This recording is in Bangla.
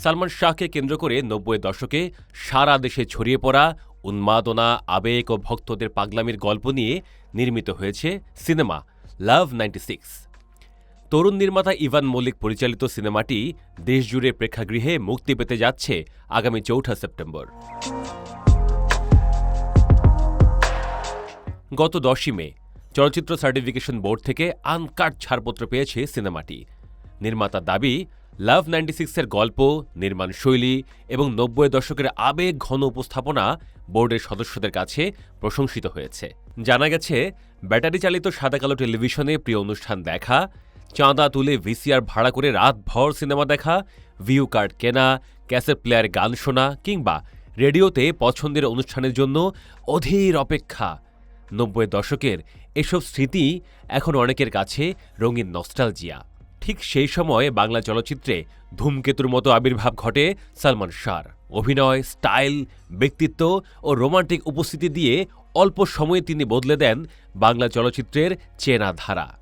সালমান শাহকে কেন্দ্র করে ৯০-এর দশকে সারা দেশে ছড়িয়ে পড়া উন্মাদনা, আবেগ ও ভক্তদের পাগলামির গল্প নিয়ে নির্মিত হয়েছে সিনেমা লাভ 96। তরুণ নির্মাতা ইভান মল্লিক পরিচালিত সিনেমাটি দেশজুড়ে প্রেক্ষাগৃহে মুক্তি পেতে যাচ্ছে আগামী ৪ঠা সেপ্টেম্বর। গত ১০ই মে চলচ্চিত্র সার্টিফিকেশন বোর্ড থেকে আনকাট ছাড়পত্র পেয়েছে সিনেমাটি। নির্মাতার দাবি, লাভ 96-এর গল্প, নির্মাণ শৈলী এবং ৯০-এর দশকের আবেগ ঘন উপস্থাপনা বোর্ডের সদস্যদের কাছে প্রশংসিত হয়েছে। জানা গেছে, ব্যাটারি চালিত সাদাকালো টেলিভিশনে প্রিয় অনুষ্ঠান দেখা, চাঁদা তুলে ভিসিআর ভাড়া করে রাতভর সিনেমা দেখা, ভিউ কার্ড কেনা, ক্যাসেট প্লেয়ারে গান শোনা কিংবা রেডিওতে পছন্দের অনুষ্ঠানের জন্য অধীর অপেক্ষা, ৯০-এর দশকের এসব স্মৃতি এখন অনেকের কাছে রঙিন নস্টালজিয়া। ঠিক সেই সময় বাংলা চলচ্চিত্রে ধূমকেতুর মতো আবির্ভাব ঘটে সালমান শাহর। অভিনয়, স্টাইল, ব্যক্তিত্ব ও রোমান্টিক উপস্থিতি দিয়ে অল্প সময়ে তিনি বদলে দেন বাংলা চলচ্চিত্রের চেনা ধারা।